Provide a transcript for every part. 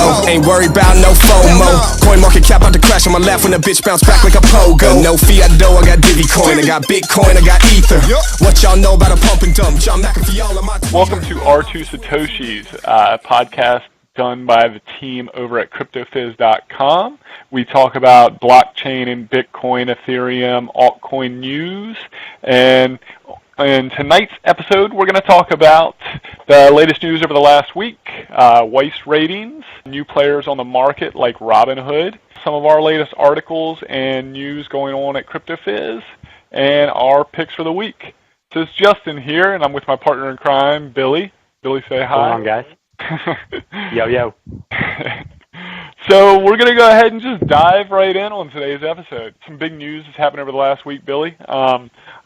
low. Ain't worried about no FOMO. Coin market cap out to crash on my lap when the bitch bounce back like a pogo. No fiat dough, I got Divi coin, I got Bitcoin, I got Ether. What y'all know about a pump and dump? John McAfee, all of my. Welcome to Our Two Satoshis, a podcast done by the team over at cryptofizz.com. We talk about blockchain and Bitcoin, Ethereum, altcoin news, and in tonight's episode, we're going to talk about the latest news over the last week, Weiss Ratings, new players on the market like Robinhood, some of our latest articles and news going on at CryptoFizz, and our picks for the week. So it's Justin here, and I'm with my partner in crime, Billy. Billy, say hi. Hold on, guys. Yo. So we're going to go ahead and just dive right in on today's episode. Some big news has happened over the last week, Billy.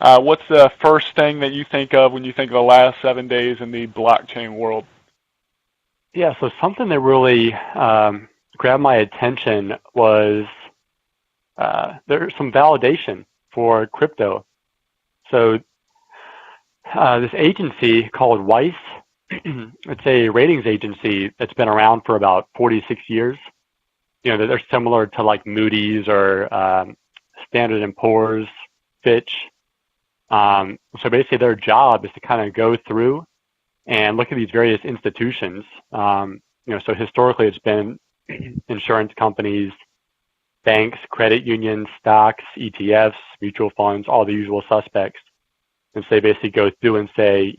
What's the first thing that you think of when you think of the last 7 days in the blockchain world? Yeah, so something that really grabbed my attention was there's some validation for crypto. So this agency called Weiss, it's a ratings agency that's been around for about 46 years. You know, they're similar to like Moody's or Standard & Poor's, Fitch. So basically their job is to kind of go through and look at these various institutions. So historically it's been insurance companies, banks, credit unions, stocks, ETFs, mutual funds, all the usual suspects. And so they basically go through and say,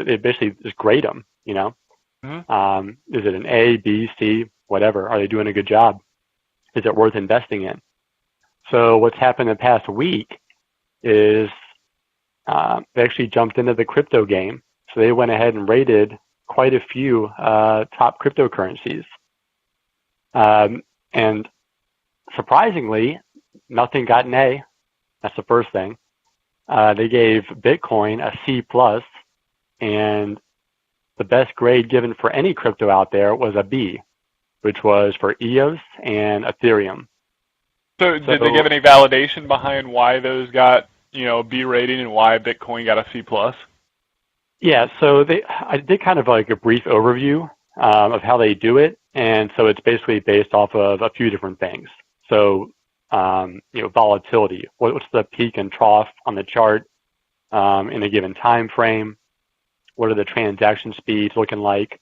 they basically just grade them, Mm-hmm. Is it an A, B, C, whatever? Are they doing a good job? Is it worth investing in? So what's happened the past week is they actually jumped into the crypto game. So they went ahead and rated quite a few top cryptocurrencies. And surprisingly, nothing got an A. That's the first thing. They gave Bitcoin a C+, and the best grade given for any crypto out there was a B, which was for EOS and Ethereum. So did they give any validation behind why those got, a B rating and why Bitcoin got a C+? Yeah, so I did kind of like a brief overview of how they do it, and so it's basically based off of a few different things. So, volatility. What's the peak and trough on the chart in a given time frame? What are the transaction speeds looking like?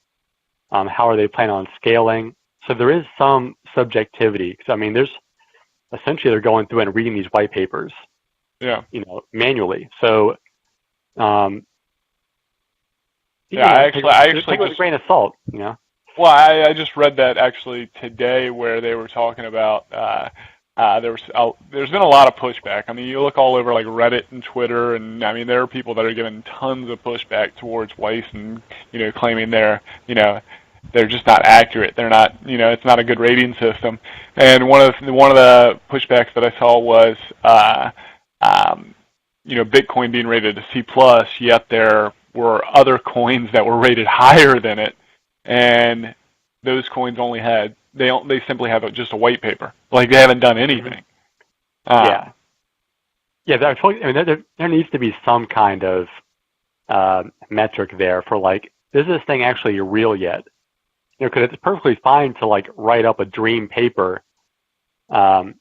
How are they planning on scaling? So there is some subjectivity, because there's essentially they're going through and reading these white papers, manually. So, I actually take it with a grain of salt, Well, I just read that actually today where they were talking about there's been a lot of pushback. You look all over like Reddit and Twitter, and there are people that are giving tons of pushback towards Weiss and claiming they're just not accurate. They're not it's not a good rating system. And one of the pushbacks that I saw was Bitcoin being rated a C+, yet there were other coins that were rated higher than it, and those coins only had they simply have just a white paper, like they haven't done anything. Yeah. There needs to be some kind of metric there for like, is this thing actually real yet? Because it's perfectly fine to like write up a dream paper, but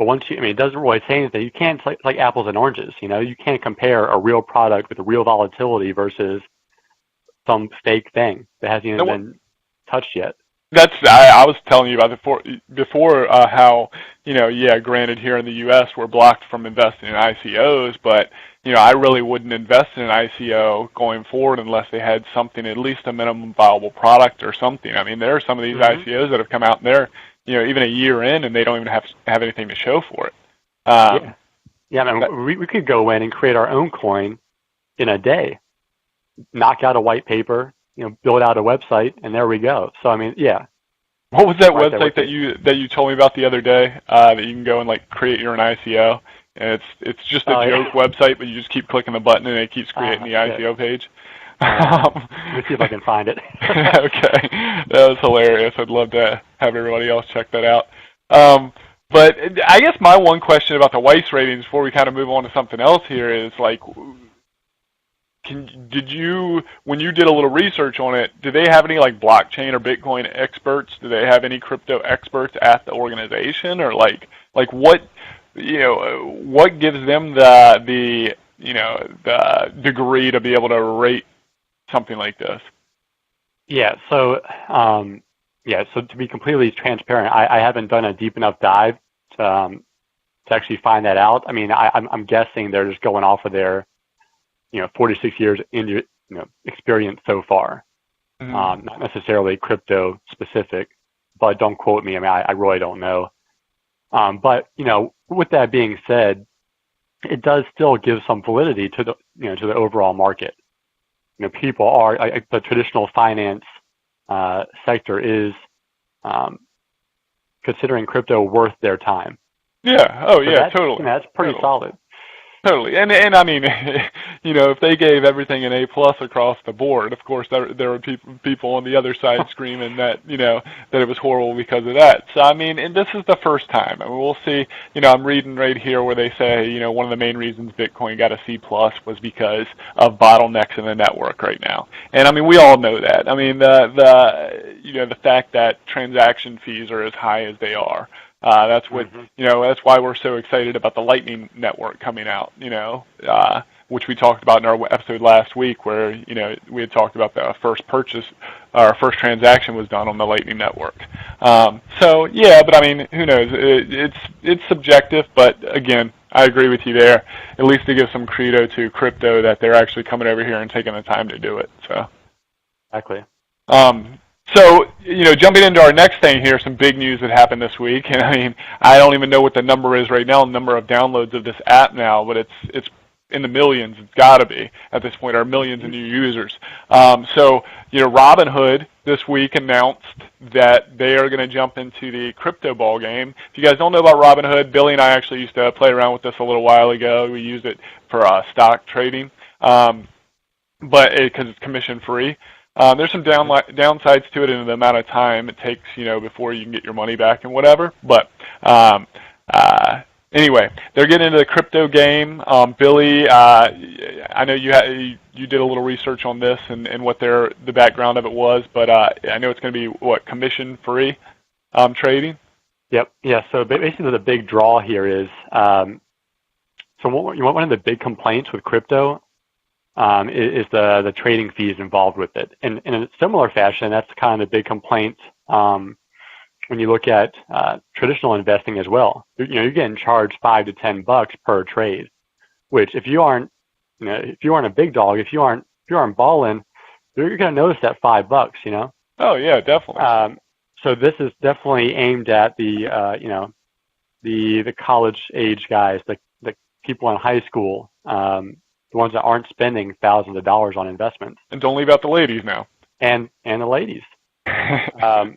once it doesn't really say anything. You can't like apples and oranges. You can't compare a real product with a real volatility versus some fake thing that hasn't even been touched yet. I was telling you about before how, granted here in the U.S. we're blocked from investing in ICOs, but, I really wouldn't invest in an ICO going forward unless they had something, at least a minimum viable product or something. There are some of these ICOs that have come out and they're, even a year in and they don't even have anything to show for it. We could go in and create our own coin in a day, knock out a white paper, build out a website, and there we go. So What was that website that you told me about the other day? That you can go and like create your own ICO, and it's just a joke website, but you just keep clicking the button and it keeps creating the ICO page. Let me see if I can find it. Okay, that was hilarious. I'd love to have everybody else check that out. But I guess my one question about the Weiss ratings before we kind of move on to something else here is like, when you did a little research on it, do they have any like blockchain or Bitcoin experts? Do they have any crypto experts at the organization, or like what, what gives them the degree to be able to rate something like this? Yeah. So so to be completely transparent, I haven't done a deep enough dive to actually find that out. I mean, I'm guessing they're just going off of their 46 years in experience so far, not necessarily crypto specific, but don't quote me. I mean, I really don't know. But with that being said, it does still give some validity to the overall market. People are the traditional finance sector is considering crypto worth their time. Yeah. Oh, yeah. Totally. That's pretty solid. Totally, and I mean, if they gave everything an A+ across the board, of course there were people on the other side screaming that that it was horrible because of that. So I mean, and this is the first time. I mean, we'll see. I'm reading right here where they say one of the main reasons Bitcoin got a C+ was because of bottlenecks in the network right now. And I mean, we all know that. I mean, the fact that transaction fees are as high as they are. That's what that's why we're so excited about the Lightning Network coming out. Which we talked about in our episode last week, where we had talked about the first purchase, our first transaction was done on the Lightning Network. So yeah, but I mean, who knows? It's subjective, but again, I agree with you there. At least to give some credo to crypto that they're actually coming over here and taking the time to do it. So exactly. So, jumping into our next thing here, some big news that happened this week. And I mean, I don't even know what the number is right now, the number of downloads of this app now, but it's in the millions. It's got to be at this point, or millions of new users. So, Robinhood this week announced that they are going to jump into the crypto ball game. If you guys don't know about Robinhood, Billy and I actually used to play around with this a little while ago. We used it for stock trading, but because it's commission free. There's some downsides to it in the amount of time it takes, before you can get your money back and whatever. But anyway, they're getting into the crypto game. Billy, I know you did a little research on this and what the background of it was, but I know it's going to be commission free trading. Yep. Yeah. So basically, the big draw here is one of the big complaints with crypto. Is the trading fees involved with it. And in a similar fashion, that's kind of the big complaint when you look at traditional investing as well. You're getting charged $5 to $10 per trade, which if you aren't a big dog, if you aren't balling, you're going to notice that $5. Oh yeah, definitely. So this is definitely aimed at the college age guys, the people in high school. The ones that aren't spending thousands of dollars on investments. And don't leave out the ladies now. And the ladies. So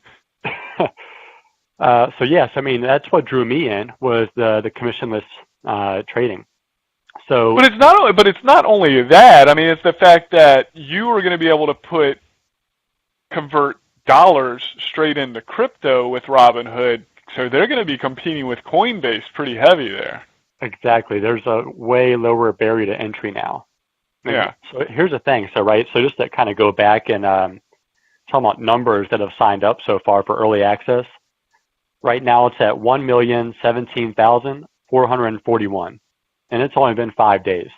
yes, I mean, that's what drew me in was the commissionless trading. So, but it's not only that. I mean, it's the fact that you are going to be able to convert dollars straight into crypto with Robinhood. So they're going to be competing with Coinbase pretty heavy there. Exactly. There's a way lower barrier to entry now. Yeah. So here's the thing. So just to kind of go back and talk about numbers that have signed up so far for early access. Right now it's at 1,017,441, and it's only been 5 days.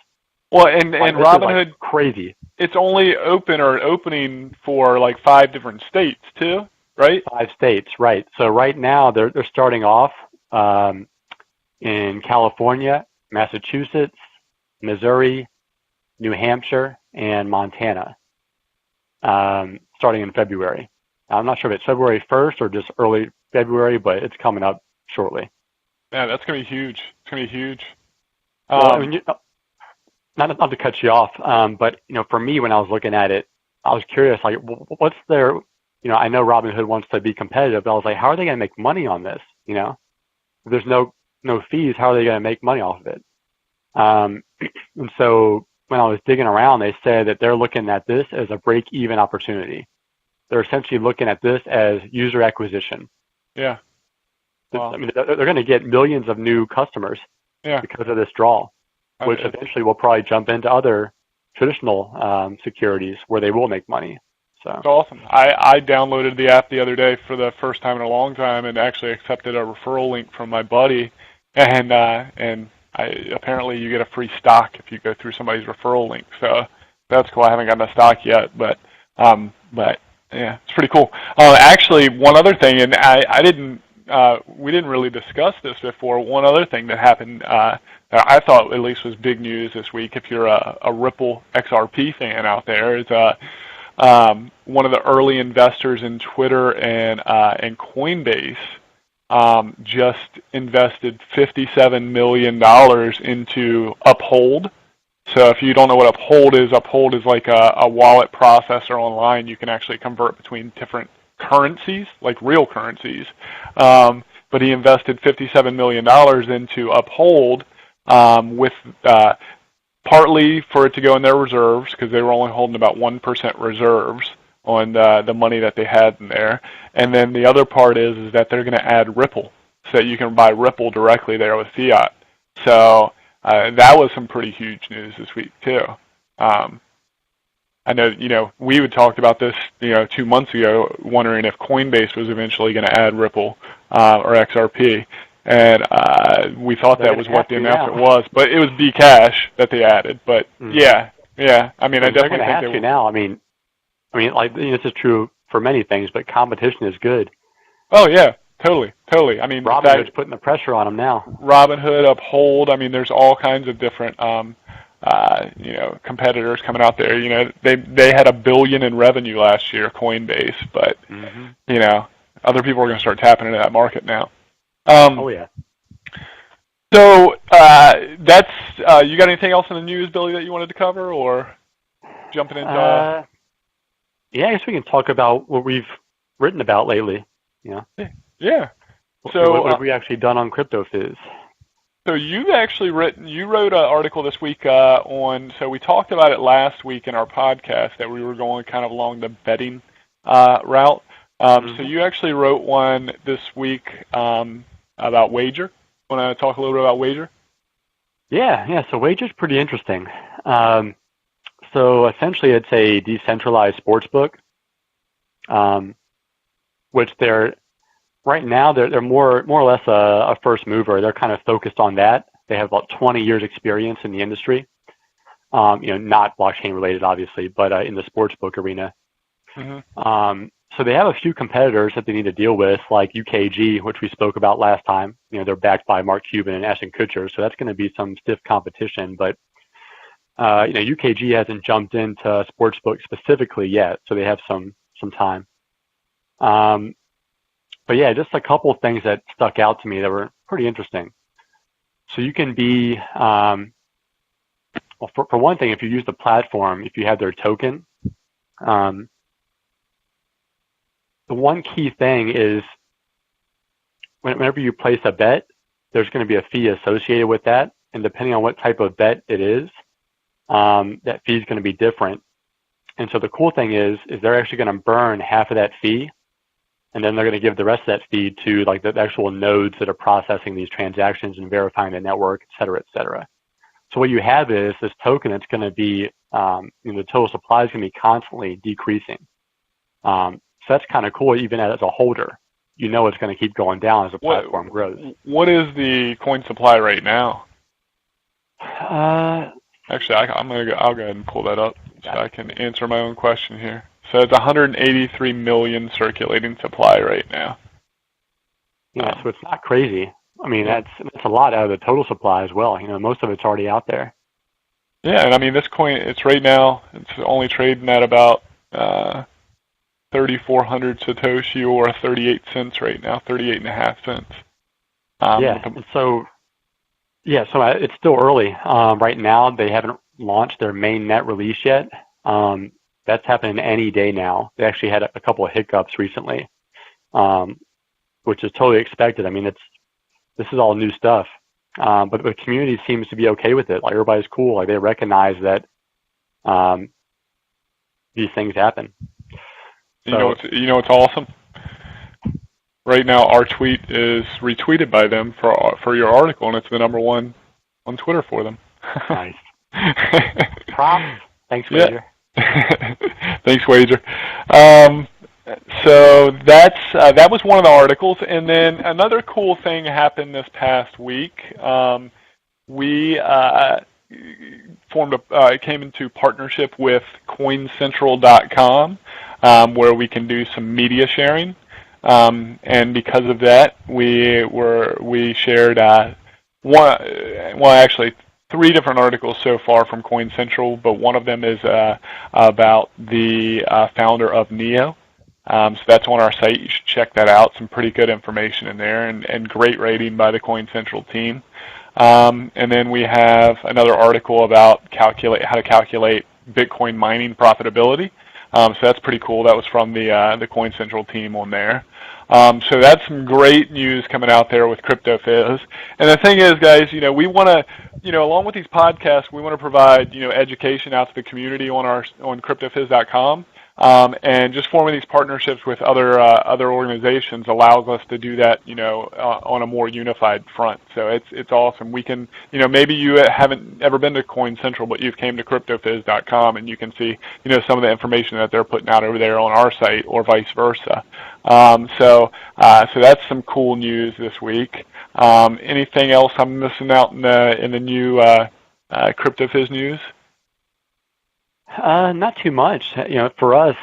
Well, and Robinhood crazy. It's only opening for like 5 different states too, right? 5 states, right? So right now they're starting off. In California, Massachusetts, Missouri, New Hampshire, and Montana, starting in February. I'm not sure if it's February 1st or just early February, but it's coming up shortly. Yeah, that's going to be huge. It's going to be huge. Well, I mean, not to cut you off, but for me, when I was looking at it, I was curious, like, what's their, I know Robinhood wants to be competitive, but I was like, how are they going to make money on this? If there's no fees, how are they going to make money off of it? And so when I was digging around, they said that they're looking at this as a break-even opportunity. They're essentially looking at this as user acquisition. Yeah. Wow. I mean, they're going to get millions of new customers because of this draw, which eventually will probably jump into other traditional securities where they will make money. So that's awesome. I downloaded the app the other day for the first time in a long time and actually accepted a referral link from my buddy, and apparently you get a free stock if you go through somebody's referral link. So that's cool. I haven't gotten a stock yet, but yeah, it's pretty cool. Actually, one other thing, and we didn't really discuss this before. One other thing that happened that I thought at least was big news this week, if you're a Ripple XRP fan out there, is one of the early investors in Twitter and Coinbase just invested $57 million into Uphold. So if you don't know what Uphold is like a wallet processor online. You can actually convert between different currencies, like real currencies. But he invested $57 million into Uphold with partly for it to go in their reserves, because they were only holding about 1% reserves on the money that they had in there. And then the other part is that they're going to add Ripple, so that you can buy Ripple directly there with fiat. So that was some pretty huge news this week too. I know, we had talked about this, 2 months ago, wondering if Coinbase was eventually going to add Ripple or XRP. And we thought that was what the announcement was, but it was Bcash that they added. But yeah. I mean, I definitely think they will. Now. I mean, like, this is true for many things, but competition is good. Oh yeah, totally. I mean, Robinhood's putting the pressure on them now. Robinhood, Uphold. I mean, there's all kinds of different, competitors coming out there. They had $1 billion in revenue last year, Coinbase, but other people are going to start tapping into that market now. Oh yeah. So that's you got anything else in the news, Billy, that you wanted to cover, or jumping into? Yeah, I guess we can talk about what we've written about lately. Yeah. So what have we actually done on CryptoFizz? So you wrote an article this week on. So we talked about it last week in our podcast that we were going kind of along the betting route. So you actually wrote one this week about Wager. Want to talk a little bit about Wager? Yeah. So Wager's pretty interesting. So essentially, it's a decentralized sportsbook, which they're more or less a first mover. They're kind of focused on that. They have about 20 years experience in the industry. Not blockchain related, obviously, but in the sportsbook arena. So they have a few competitors that they need to deal with, like UKG, which we spoke about last time. They're backed by Mark Cuban and Ashton Kutcher, so that's going to be some stiff competition. But UKG hasn't jumped into sportsbook specifically yet, so they have some time. But yeah, just a couple of things that stuck out to me that were pretty interesting. So you can be, for one thing, if you use the platform, if you have their token, the one key thing is whenever you place a bet, there's going to be a fee associated with that. And depending on what type of bet it is, that fee is going to be different. And so the cool thing is they're actually going to burn half of that fee, and then they're going to give the rest of that fee to like the actual nodes that are processing these transactions and verifying the network, et cetera, et cetera. So what you have is this token that's going to be, the total supply is going to be constantly decreasing. So that's kind of cool, even as a holder. It's going to keep going down as the platform grows. What is the coin supply right now? Actually, I'll go ahead and pull that up so I can answer my own question here. So it's 183 million circulating supply right now. Yeah, so it's not crazy. I mean, that's a lot out of the total supply as well. Most of it's already out there. Yeah, and I mean, this coin, it's only trading at about 3,400 Satoshi or 38 cents right now, 38.5 cents. So it's still early. Right now, they haven't launched their main net release yet. That's happening any day now. They actually had a couple of hiccups recently, which is totally expected. I mean, this is all new stuff. But the community seems to be okay with it. Like, everybody's cool. Like, they recognize that these things happen. It's awesome. Right now, our tweet is retweeted by them for your article, and it's the #1 on Twitter for them. Nice. Props. Thanks, Wager. Yeah. Thanks, Wager. So that was one of the articles, and then another cool thing happened this past week. We came into partnership with CoinCentral.com, where we can do some media sharing, and because of that, we shared actually 3 different articles so far from CoinCentral, but one of them is about the founder of Neo. So that's on our site. You should check that out. Some pretty good information in there, and great rating by the CoinCentral team. And then we have another article about how to calculate Bitcoin mining profitability. So that's pretty cool. That was from the CoinCentral team on there. So that's some great news coming out there with CryptoFizz. And the thing is, guys, we want to, along with these podcasts, we want to provide, education out to the community on CryptoFizz.com. And just forming these partnerships with other organizations allows us to do that, on a more unified front. So it's awesome. We can, maybe you haven't ever been to CoinCentral, but you've came to CryptoFizz.com, and you can see, some of the information that they're putting out over there on our site, or vice versa. So that's some cool news this week. Anything else I'm missing out in the new CryptoFizz news? Not too much. For us,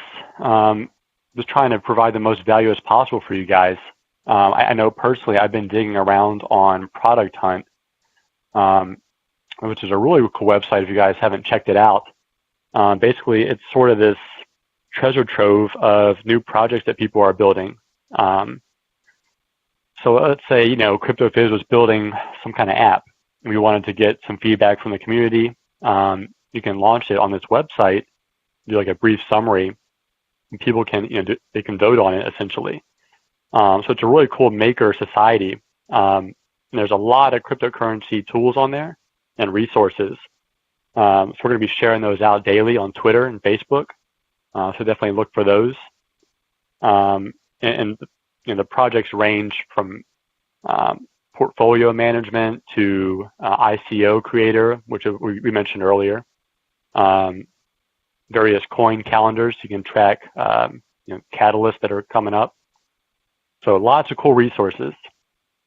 just trying to provide the most value as possible for you guys. I know personally I've been digging around on Product Hunt, which is a really cool website if you guys haven't checked it out. Basically, it's sort of this treasure trove of new projects that people are building. So let's say, CryptoFizz was building some kind of app. We wanted to get some feedback from the community. You can launch it on this website, do like a brief summary, and people can, they can vote on it essentially. So it's a really cool maker society. And there's a lot of cryptocurrency tools on there and resources. So we're going to be sharing those out daily on Twitter and Facebook. So definitely look for those. And the projects range from portfolio management to ICO creator, which we mentioned earlier. Various coin calendars, you can track catalysts that are coming up. So lots of cool resources.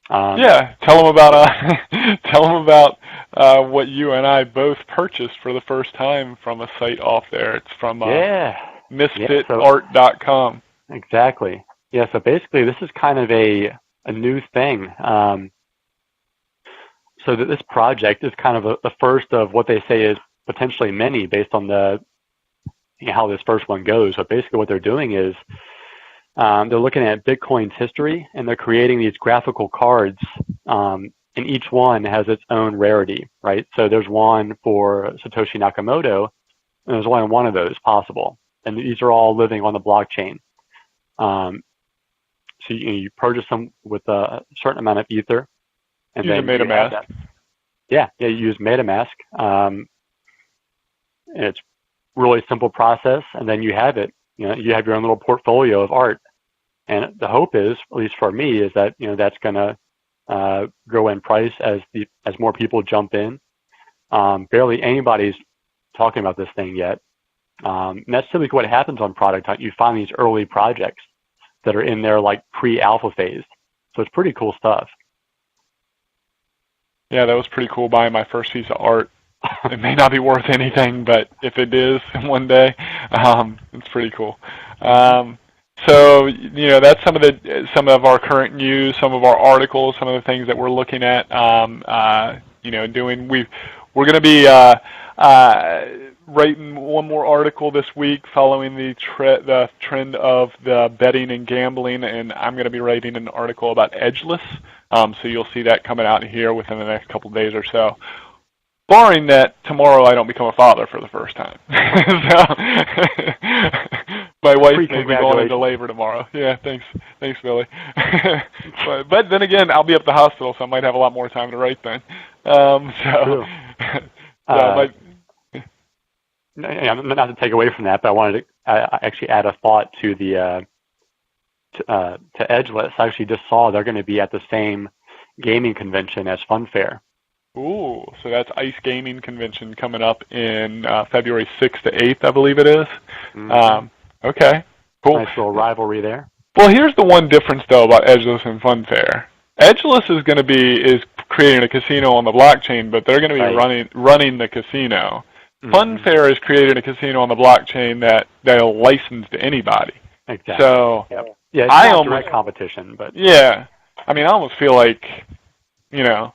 Yeah, tell them about what you and I both purchased for the first time from a site off there. It's from misfitart.com. Exactly. Yeah. So basically, this is kind of a new thing. So that this project is kind of the first of what they say is potentially many, based on how this first one goes. So basically, what they're doing is they're looking at Bitcoin's history, and they're creating these graphical cards, and each one has its own rarity, right? So there's one for Satoshi Nakamoto, and there's only one of those possible, and these are all living on the blockchain. So you purchase them with a certain amount of Ether, and then MetaMask. You use MetaMask. And it's really simple process, and then you have it. You have your own little portfolio of art. And the hope is, at least for me, is that that's going to grow in price as more people jump in. Barely anybody's talking about this thing yet. And that's typically what happens on Product Hunt. You find these early projects that are in their like pre-alpha phase. So it's pretty cool stuff. Yeah, that was pretty cool buying my first piece of art. It may not be worth anything, but if it is one day, it's pretty cool. So that's some of our current news, some of our articles, some of the things that we're looking at. Doing. We're going to be writing one more article this week following the trend of the betting and gambling, and I'm going to be writing an article about edgeless. So you'll see that coming out here within the next couple of days or so. Barring that tomorrow I don't become a father for the first time. So, my wife may be going into labor tomorrow. Yeah, thanks Billy. but then again, I'll be up at the hospital, so I might have a lot more time to write then. Not to take away from that, but I wanted to actually add a thought to the to Edgeless. I actually just saw they're going to be at the same gaming convention as Funfair. Ooh, so that's Ice Gaming Convention coming up in February 6th to 8th, I believe it is. Okay, cool. Nice little rivalry there. Well, here's the one difference, though, about Edgeless and Funfair. Edgeless is creating a casino on the blockchain, but they're going to be running the casino. Funfair is creating a casino on the blockchain that they'll license to anybody. Exactly. So, yeah, it's not direct competition, but yeah, I mean, I almost feel like, you know,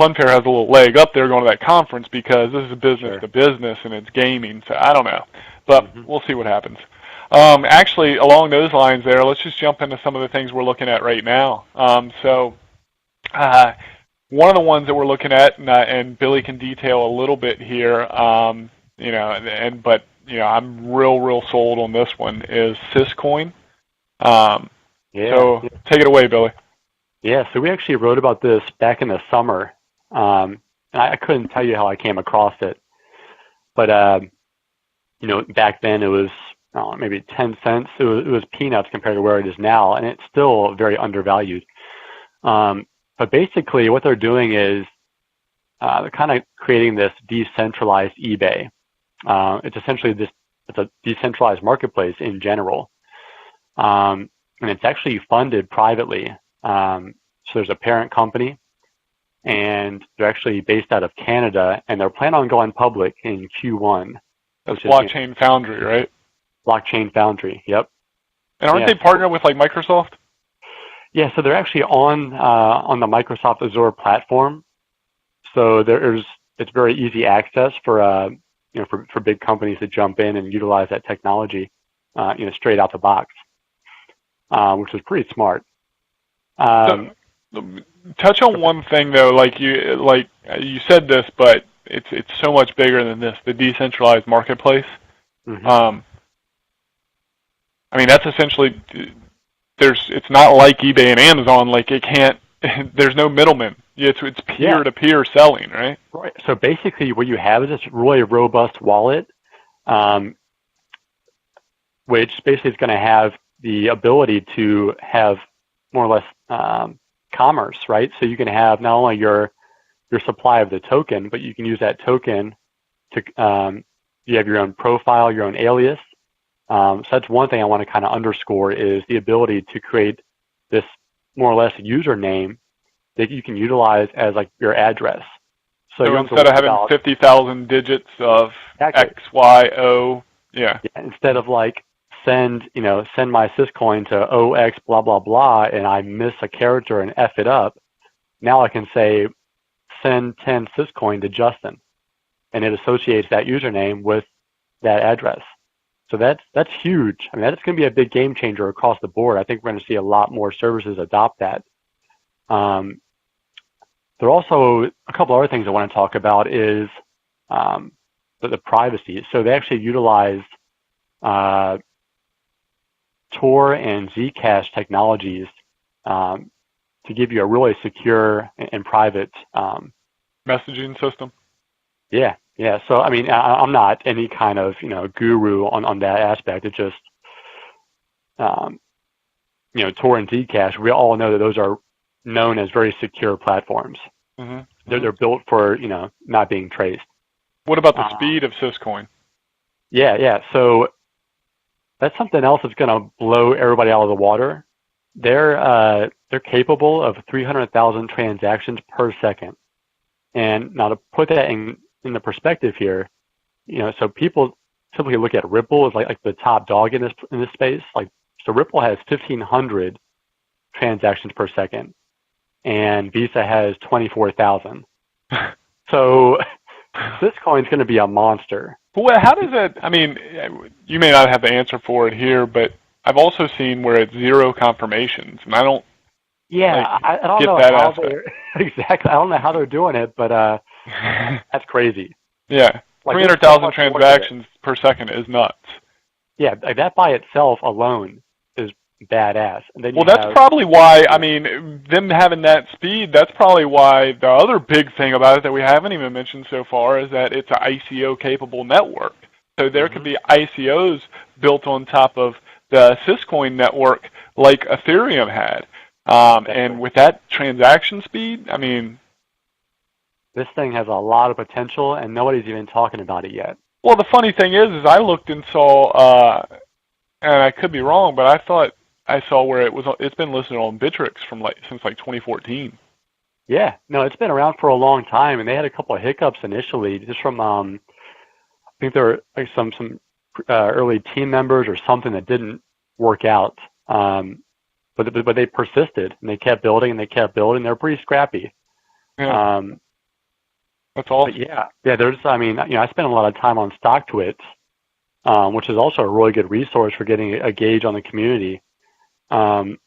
Funfair has a little leg up there going to that conference because this is business to business and it's gaming. So I don't know, but we'll see what happens. Actually, along those lines there, let's just jump into some of the things we're looking at right now. One of the ones that we're looking at, and Billy can detail a little bit here, you know, but you know, I'm real sold on this one, is Syscoin. So take it away, Billy. Yeah, so we actually wrote about this back in the summer. And I couldn't tell you how I came across it, but you know, back then it was maybe 10 cents. It was peanuts compared to where it is now, and it's still very undervalued. But basically, what they're doing is they're kind of creating this decentralized eBay. It's essentially it's a decentralized marketplace in general, and it's actually funded privately. So there's a parent company, and they're actually based out of Canada, and they're planning on going public in Q1. That's Blockchain Foundry, right? Blockchain Foundry, yep. And aren't they partnered with like Microsoft? Yeah, so they're actually on the Microsoft Azure platform. So it's very easy access for you know, for big companies to jump in and utilize that technology, you know, straight out the box, which is pretty smart. Touch on one thing though, like you said this, but it's so much bigger than this. The decentralized marketplace. I mean, that's essentially it's not like eBay and Amazon. Like it can't. There's no middleman. It's peer-to-peer selling, right? Right. So basically, what you have is this really robust wallet, which basically is going to have the ability to have more or less commerce, right? So you can have not only your supply of the token, but you can use that token to you have your own profile, your own alias. So that's one thing I want to kind of underscore is the ability to create this more or less username that you can utilize as like your address. So instead of having 50,000 digits of X, Y, O, instead of like send my Syscoin to OX blah blah blah, and I miss a character and F it up, now I can say send 10 Syscoin to Justin, and it associates that username with that address. So that's huge. I mean, that's going to be a big game changer across the board. I think we're going to see a lot more services adopt that. There are also a couple other things I want to talk about is the privacy. So they actually utilized Tor and Zcash technologies to give you a really secure and private messaging system. Yeah. So I mean, I'm not any kind of guru on that aspect. It's just Tor and Zcash. We all know that those are known as very secure platforms. They're built for not being traced. What about the speed of Syscoin? Yeah. So that's something else that's going to blow everybody out of the water. They're capable of 300,000 transactions per second. And now to put that in the perspective here, so people typically look at Ripple as like the top dog in this space. So Ripple has 1,500 transactions per second, and Visa has 24,000. So Syscoin is going to be a monster. Well, how does that? I mean, you may not have the answer for it here, but I've also seen where it's zero confirmations, and I don't. Yeah, I don't know how they're exactly. I don't know how they're doing it, but that's crazy. Yeah, 300,000 transactions per second is nuts. Yeah, that by itself alone is badass. And then that's probably why. I mean, them having that speed. That's probably why the other big thing about it that we haven't even mentioned so far is that it's an ICO capable network. So there could be ICOs built on top of the Syscoin network, like Ethereum had. And with that transaction speed, I mean, this thing has a lot of potential, and nobody's even talking about it yet. Well, the funny thing is I looked and saw, and I could be wrong, but I thought I saw where it's been listed on Bittrex since 2014. Yeah, no, it's been around for a long time, and they had a couple of hiccups initially, just from I think there were like some early team members or something that didn't work out. But they persisted, and they kept building, and they kept building. They're pretty scrappy. Yeah. That's awesome. Yeah. I spent a lot of time on StockTwits, which is also a really good resource for getting a gauge on the community. And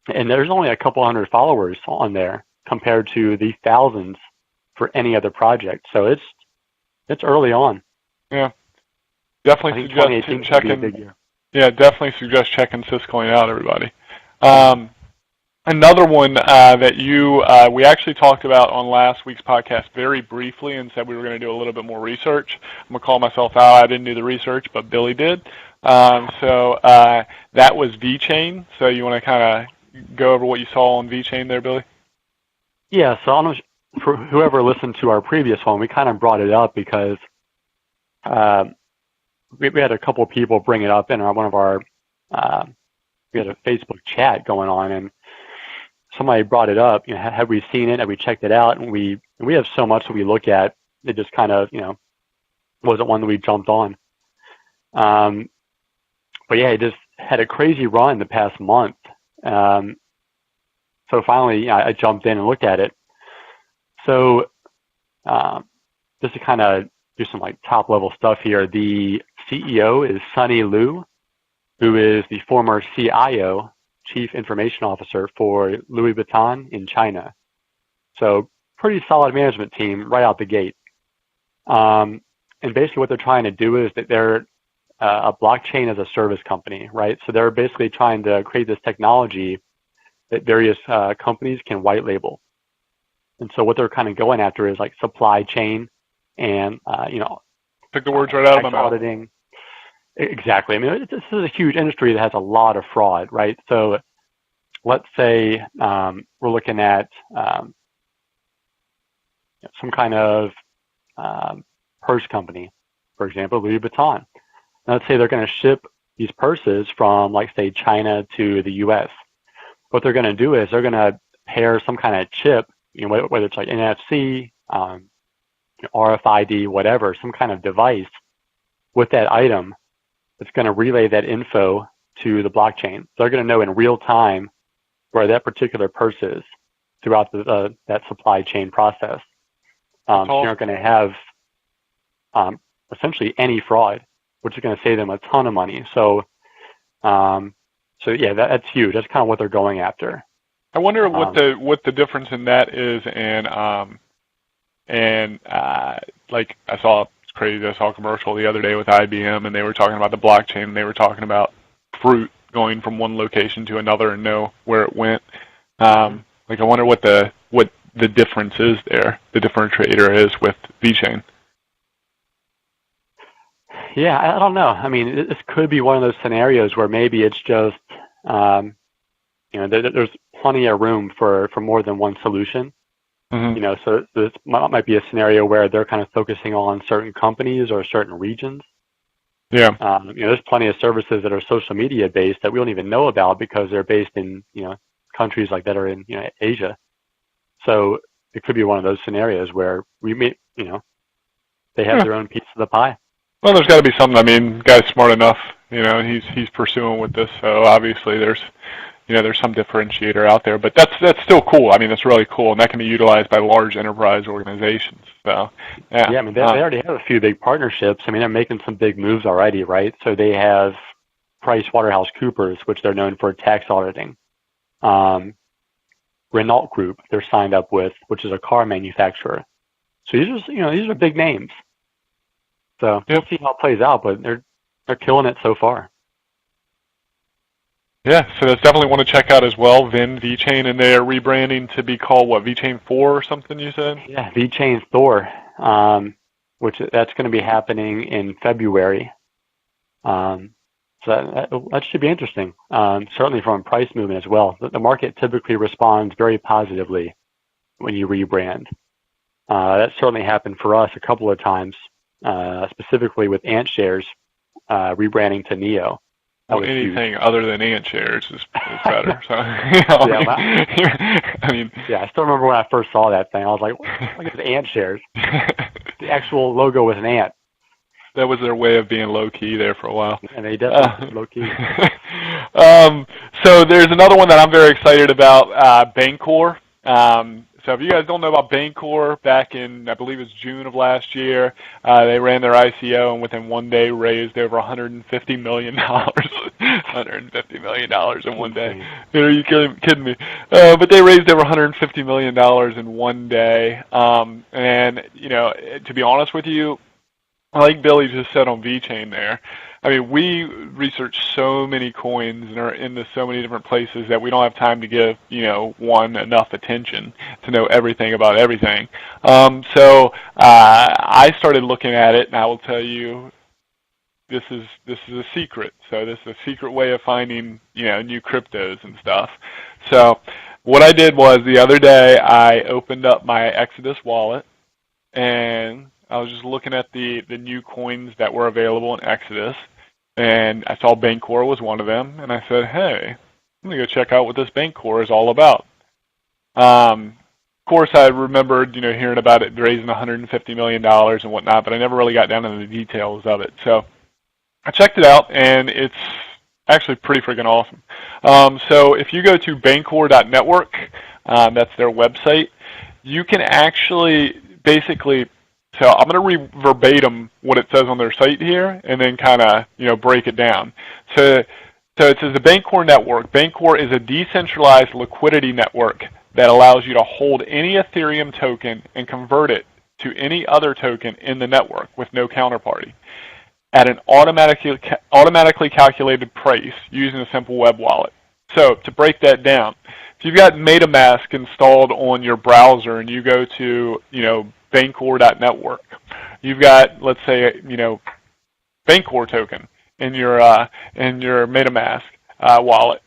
there's only a couple hundred followers on there compared to the thousands for any other project. So it's early on. Yeah. Definitely suggest checking. Yeah, definitely suggest checking Syscoin out, everybody. Another one that we actually talked about on last week's podcast very briefly and said we were going to do a little bit more research. I'm going to call myself out. I didn't do the research, but Billy did. So that was Vchain. So you want to kind of go over what you saw on Vchain there, Billy? Yeah, so I don't know, for whoever listened to our previous one, we kind of brought it up because we had a couple of people bring it up in we had a Facebook chat going on, and somebody brought it up. Have we seen it? Have we checked it out? And we have so much that we look at. It just kind of wasn't one that we jumped on. But yeah, it just had a crazy run the past month. So finally, I jumped in and looked at it. So just to kind of do some top level stuff here, the CEO is Sunny Liu, who is the former CIO, Chief Information Officer for Louis Vuitton in China. So pretty solid management team right out the gate. And basically what they're trying to do is that they're a blockchain as a service company, right? So they're basically trying to create this technology that various companies can white label. And so what they're kind of going after is supply chain and, took the words right out of my mouth. Auditing. Exactly. I mean, this is a huge industry that has a lot of fraud, right? So let's say we're looking at some kind of purse company, for example, Louis Vuitton. Now, let's say they're going to ship these purses from, say, China to the U.S. What they're going to do is they're going to pair some kind of chip, whether it's NFC, RFID, whatever, some kind of device with that item that's going to relay that info to the blockchain. So they're going to know in real time where that particular purse is throughout that supply chain process. So you're not going to have essentially any fraud, which is going to save them a ton of money. So yeah, that's huge. That's kind of what they're going after. I wonder what the difference in that is, and I saw. Crazy. I saw a commercial the other day with IBM, and they were talking about the blockchain, and they were talking about fruit going from one location to another and know where it went. I wonder what the difference is there, the differentiator is with Vchain. Yeah, I don't know. I mean, this could be one of those scenarios where maybe it's just, there's plenty of room for more than one solution. Mm-hmm. So this might be a scenario where they're kind of focusing on certain companies or certain regions. Yeah. There's plenty of services that are social media based that we don't even know about because they're based in, countries that are in, Asia. So it could be one of those scenarios where we may, they have their own piece of the pie. Well, there's got to be something. I mean, guy's smart enough, he's pursuing with this. So obviously there's some differentiator out there, but that's still cool. I mean, that's really cool, and that can be utilized by large enterprise organizations. So, yeah. Yeah, I mean, they already have a few big partnerships. I mean, they're making some big moves already, right? So they have PricewaterhouseCoopers, which they're known for tax auditing. Renault Group, they're signed up with, which is a car manufacturer. So these are big names. So we'll see how it plays out, but they're killing it so far. Yeah, so that's definitely one to check out as well. Vchain, and they are rebranding to be called what, Vchain 4 or something you said? Yeah, Vchain Thor, which that's going to be happening in February. So that should be interesting. Certainly from a price movement as well. The market typically responds very positively when you rebrand. That certainly happened for us a couple of times, specifically with Ant Shares rebranding to Neo. Well, anything other than Ant Shares is better. So, I mean, yeah, I still remember when I first saw that thing. I was like, look at the Ant Shares. The actual logo was an ant. That was their way of being low-key there for a while. And they definitely low-key. So there's another one that I'm very excited about, Bancor. So if you guys don't know about Bancor, back in, I believe it was June of last year, they ran their ICO and within one day raised over $150 million. $150 million in one day. Are you kidding me? But they raised over $150 million in one day. And, to be honest with you, like Billy just said on Vchain there, I mean, we research so many coins and are into so many different places that we don't have time to give, one enough attention to know everything about everything. So I started looking at it, and I will tell you, this is a secret. So this is a secret way of finding, new cryptos and stuff. So what I did was the other day I opened up my Exodus wallet, and I was just looking at the new coins that were available in Exodus, and I saw Bancor was one of them, and I said, hey, I'm going to go check out what this Bancor is all about. Of course, I remembered, hearing about it raising $150 million and whatnot, but I never really got down into the details of it. So I checked it out, and it's actually pretty freaking awesome. So if you go to Bancor.network, that's their website, you can actually basically, so I'm going to read verbatim what it says on their site here and then kind of, break it down. So it says the Bancor network. Bancor is a decentralized liquidity network that allows you to hold any Ethereum token and convert it to any other token in the network with no counterparty at an automatically calculated price using a simple web wallet. So to break that down, if you've got MetaMask installed on your browser and you go to, Bancor.network, you've got, let's say, Bancor token in your MetaMask wallet.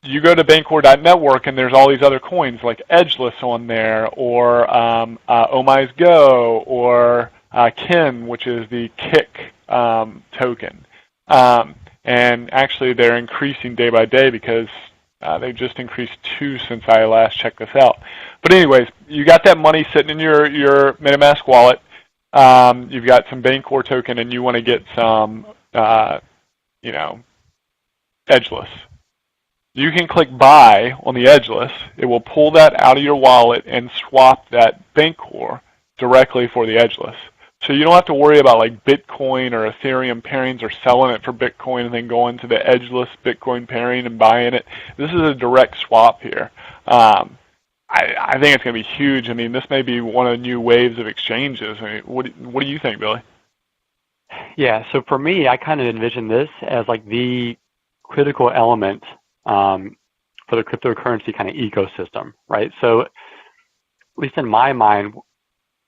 You go to Bancor.network and there's all these other coins like Edgeless on there, or Omai's Go, or Kin, which is the Kick token. And actually they're increasing day by day because they've just increased 2 since I last checked this out. But anyways, you got that money sitting in your MetaMask wallet. You've got some Bancor token and you want to get some, Edgeless. You can click buy on the Edgeless. It will pull that out of your wallet and swap that Bancor directly for the Edgeless. So you don't have to worry about like Bitcoin or Ethereum pairings or selling it for Bitcoin and then going to the Edgeless Bitcoin pairing and buying it. This is a direct swap here. I think it's going to be huge. I mean, this may be one of the new waves of exchanges. I mean, what do you think, Billy? Yeah, so for me, I kind of envision this as like the critical element for the cryptocurrency kind of ecosystem, right? So at least in my mind,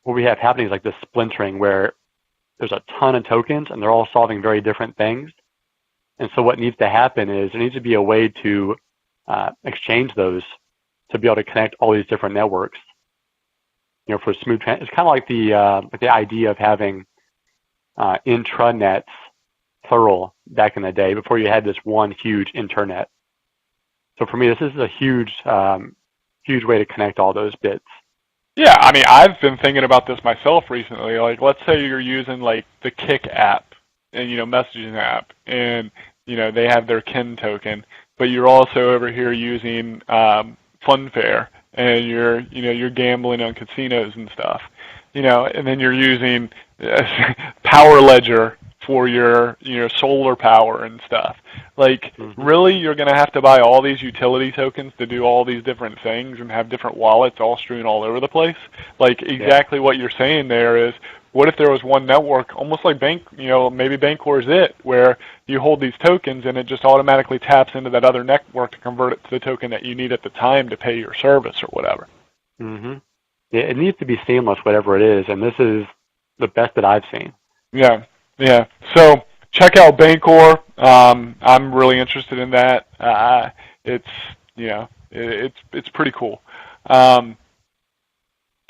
what we have happening is like this splintering where there's a ton of tokens and they're all solving very different things. And so what needs to happen is there needs to be a way to exchange those to be able to connect all these different networks. For smooth it's kind of like the idea of having intranets, plural, back in the day before you had this one huge internet. So for me, this is a huge way to connect all those bits. Yeah, I mean, I've been thinking about this myself recently. Like, let's say you're using like the Kick app and messaging app, and they have their Kin token, but you're also over here using Funfair, and you're gambling on casinos and stuff, and then you're using Power Ledger for your solar power and stuff. Like, really, you're going to have to buy all these utility tokens to do all these different things and have different wallets all strewn all over the place? Like, exactly what you're saying there is, what if there was one network, almost like maybe Bancor is it, where you hold these tokens and it just automatically taps into that other network to convert it to the token that you need at the time to pay your service or whatever. Yeah, it needs to be seamless, whatever it is, and this is the best that I've seen. Yeah. So check out Bancor. I'm really interested in that. It's pretty cool.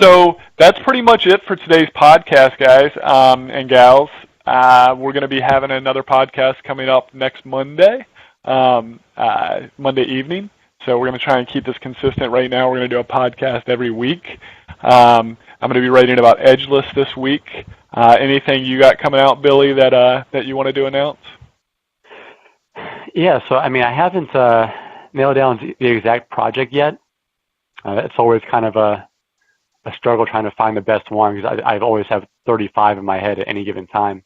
So that's pretty much it for today's podcast, guys and gals. We're going to be having another podcast coming up next Monday, Monday evening. So we're going to try and keep this consistent. Right now, we're going to do a podcast every week. I'm going to be writing about Edgeless this week. Anything you got coming out, Billy, that you wanted to announce? Yeah, so I mean, I haven't nailed down the exact project yet. It's always kind of a struggle trying to find the best one because I've always have 35 in my head at any given time.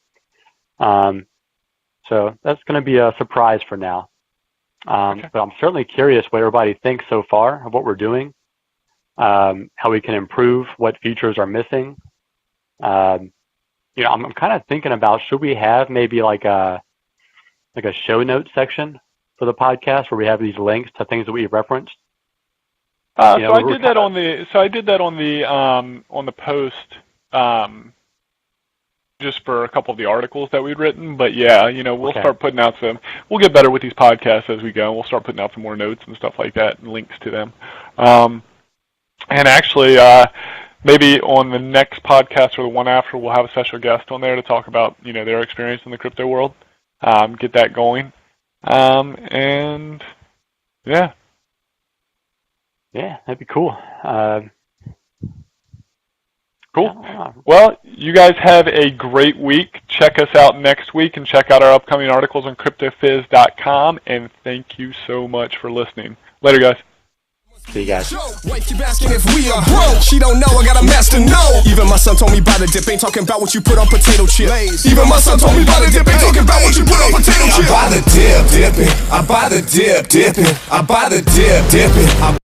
So that's going to be a surprise for now. Okay. But I'm certainly curious what everybody thinks so far of what we're doing, how we can improve, what features are missing. I'm kind of thinking about, should we have maybe like a show notes section for the podcast where we have these links to things that we referenced? I did that on the post, just for a couple of the articles that we'd written. But yeah, we'll start putting out we'll get better with these podcasts as we go. We'll start putting out some more notes and stuff like that and links to them. And actually, maybe on the next podcast or the one after, we'll have a special guest on there to talk about, their experience in the crypto world. Get that going. And yeah. Yeah, that'd be cool. Cool. Well, you guys have a great week. Check us out next week and check out our upcoming articles on cryptofizz.com. And thank you so much for listening. Later, guys. See you guys. Wife keep asking if we are broke. She don't know, I got a master no. Even my son told me about the dip, ain't talking about what you put on potato chips. Even my son told me about the dip, ain't talking about what you put on potato chips. I buy the dip, dipping. I buy the dip, dipping. I buy the dip, dipping.